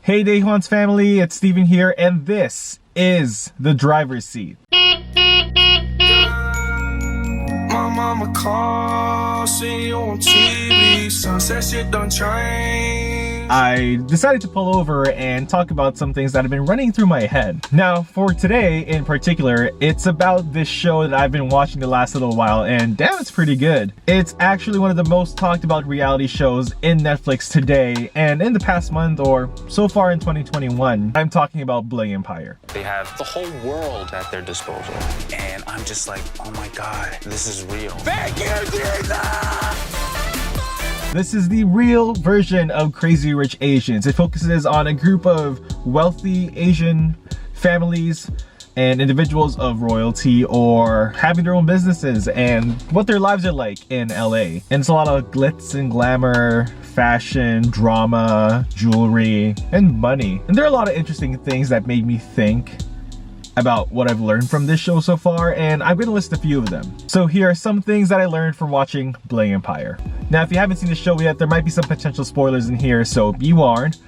Hey DayJuans family, it's Steven here, and this is the driver's seat. My mama called, see you on TV, sunset shit done changed. I decided to pull over and talk about some things that have been running through my head. Now, for today in particular, it's about this show that I've been watching the last little while, and damn, it's pretty good. It's actually one of the most talked about reality shows in Netflix today, and in the past month, or so far in 2021, I'm talking about Bling Empire. They have the whole world at their disposal. And I'm just like, oh my God, this is real. Thank you, Jesus! This is the real version of Crazy Rich Asians. It focuses on a group of wealthy Asian families and individuals of royalty or having their own businesses and what their lives are like in LA. And it's a lot of glitz and glamour, fashion, drama, jewelry, and money. And there are a lot of interesting things that made me think about what I've learned from this show so far, and I'm gonna list a few of them. So here are some things that I learned from watching Bling Empire. Now, if you haven't seen the show yet, there might be some potential spoilers in here, so be warned.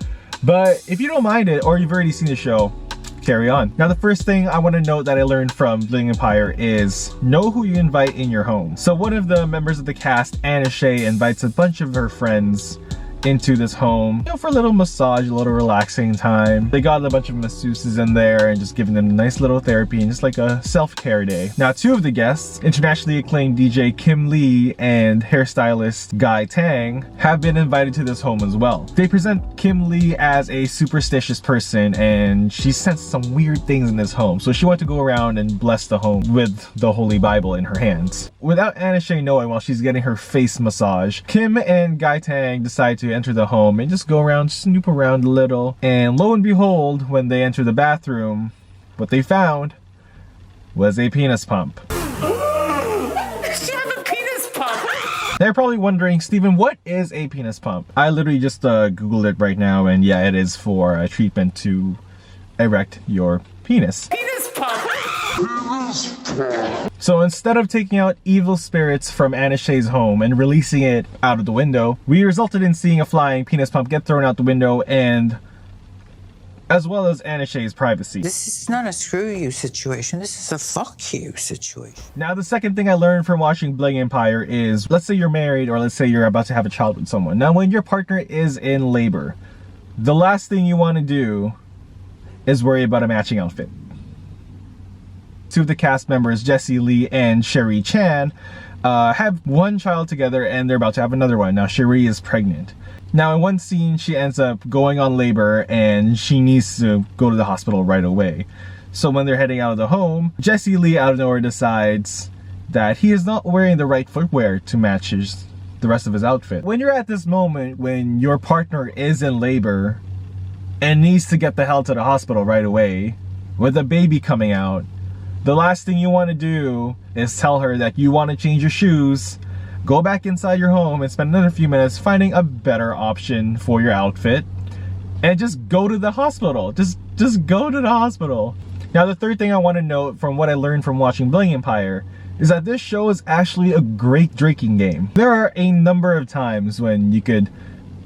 But if you don't mind it, or you've already seen the show, carry on. Now, the first thing I want to note that I learned from Bling Empire is know who you invite in your home. So one of the members of the cast, Anna Shay, invites a bunch of her friends into this home, you know, for a little massage, a little relaxing time. They got a bunch of masseuses in there and just giving them a nice little therapy and just like a self-care day. Now, two of the guests, internationally acclaimed DJ Kim Lee and hairstylist Guy Tang, have been invited to this home as well. They present Kim Lee as a superstitious person, and she sensed some weird things in this home, so she wanted to go around and bless the home with the Holy Bible in her hands. Without Anna Shay knowing, while she's getting her face massage, Kim and Guy Tang decide to enter the home and just go around, snoop around a little. And lo and behold, when they enter the bathroom, what they found was a penis pump. She has a penis pump! They're probably wondering, Steven, what is a penis pump? I literally just Googled it right now, and yeah, it is for a treatment to erect your penis. Penis pump! So instead of taking out evil spirits from Anna Shay's home and releasing it out of the window, we resulted in seeing a flying penis pump get thrown out the window, and as well as Anna Shay's privacy. This is not a screw you situation, this is a fuck you situation. Now, the second thing I learned from watching Bling Empire is, let's say you're married, or let's say you're about to have a child with someone. Now, when your partner is in labor, the last thing you want to do is worry about a matching outfit. Two of the cast members, Jessie Lee and Sherry Chan, have one child together, and they're about to have another one. Now, Sherry is pregnant. Now, in one scene, she ends up going on labor and she needs to go to the hospital right away. So when they're heading out of the home, Jessie Lee out of nowhere decides that he is not wearing the right footwear to match the rest of his outfit. When you're at this moment when your partner is in labor and needs to get the hell to the hospital right away with a baby coming out, the last thing you want to do is tell her that you want to change your shoes, go back inside your home and spend another few minutes finding a better option for your outfit, and just go to the hospital. Just go to the hospital. Now, the third thing I want to note from what I learned from watching Bling Empire is that this show is actually a great drinking game. There are a number of times when you could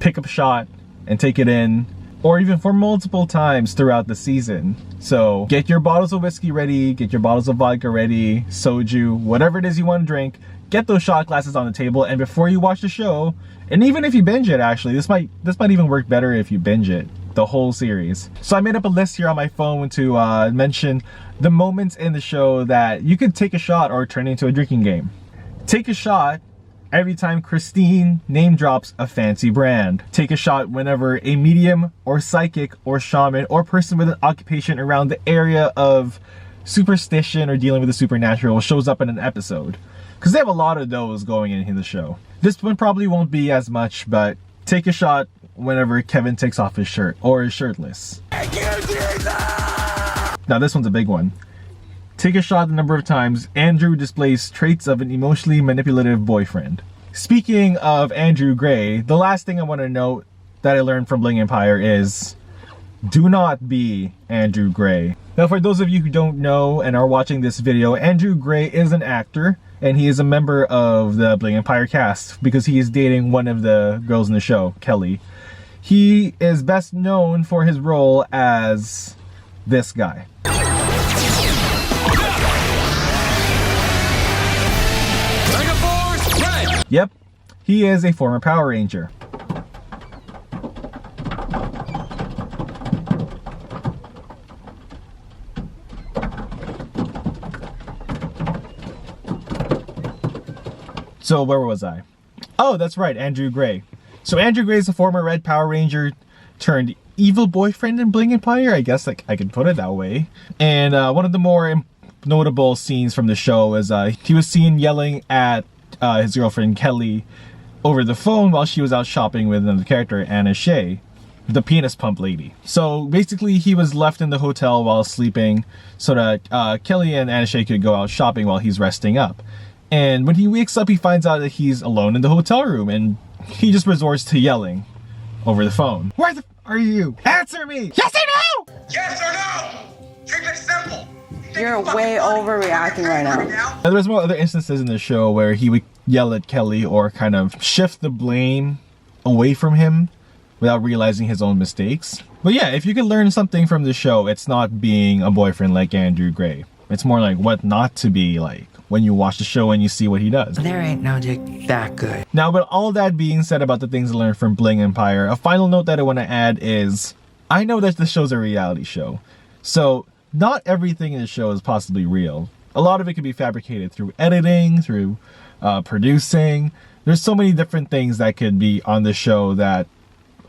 pick up a shot and take it in, or even for multiple times throughout the season. So get your bottles of whiskey ready, get your bottles of vodka ready, soju, whatever it is you want to drink, get those shot glasses on the table, and before you watch the show, and even if you binge it, actually, this might even work better if you binge it, the whole series. So I made up a list here on my phone to mention the moments in the show that you could take a shot or turn into a drinking game. Take a shot every time Christine name drops a fancy brand. Take a shot whenever a medium or psychic or shaman or person with an occupation around the area of superstition or dealing with the supernatural shows up in an episode. Because they have a lot of those going in the show. This one probably won't be as much, but take a shot whenever Kevin takes off his shirt or is shirtless. Now, this one's a big one. Take a shot the number of times Andrew displays traits of an emotionally manipulative boyfriend. Speaking of Andrew Gray, the last thing I want to note that I learned from Bling Empire is do not be Andrew Gray. Now, for those of you who don't know and are watching this video, Andrew Gray is an actor and he is a member of the Bling Empire cast because he is dating one of the girls in the show, Kelly. He is best known for his role as this guy. Yep, he is a former Power Ranger. So where was I? Oh, that's right, Andrew Gray. So Andrew Gray is a former Red Power Ranger turned evil boyfriend in Bling Empire. I guess like I can put it that way. And one of the more notable scenes from the show is he was seen yelling at his girlfriend Kelly over the phone while she was out shopping with another character, Anna Shea, the penis pump lady. So basically he was left in the hotel while sleeping so that Kelly and Anna Shea could go out shopping while he's resting up. And when he wakes up, he finds out that he's alone in the hotel room, and he just resorts to yelling over the phone. Where the are you? Answer me! Yes or no! Yes or no? Keep it simple. You're way overreacting right now. And there's more other instances in the show where he would yell at Kelly or kind of shift the blame away from him without realizing his own mistakes. But yeah, if you could learn something from the show, it's not being a boyfriend like Andrew Gray. It's more like what not to be like when you watch the show and you see what he does. There ain't no dick that good. Now, with all that being said about the things I learned from Bling Empire, a final note that I want to add is, I know that the show's a reality show, so not everything in the show is possibly real. A lot of it can be fabricated through editing, through producing. There's so many different things that could be on the show that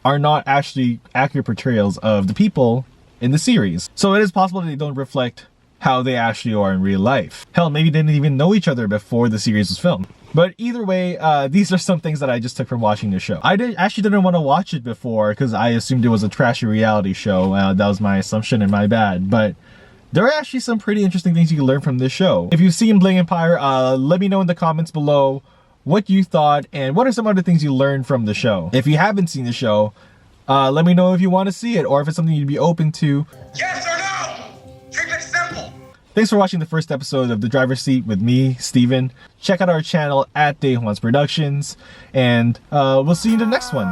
are not actually accurate portrayals of the people in the series. So it is possible that they don't reflect how they actually are in real life. Hell, maybe they didn't even know each other before the series was filmed. But either way, these are some things that I just took from watching the show. I actually didn't want to watch it before because I assumed it was a trashy reality show. That was my assumption and my bad. But there are actually some pretty interesting things you can learn from this show. If you've seen Bling Empire, let me know in the comments below what you thought and what are some other things you learned from the show. If you haven't seen the show, let me know if you want to see it or if it's something you'd be open to. Yes or no? Keep it simple. Thanks for watching the first episode of The Driver's Seat with me, Steven. Check out our channel at DayJuans Productions, and we'll see you in the next one.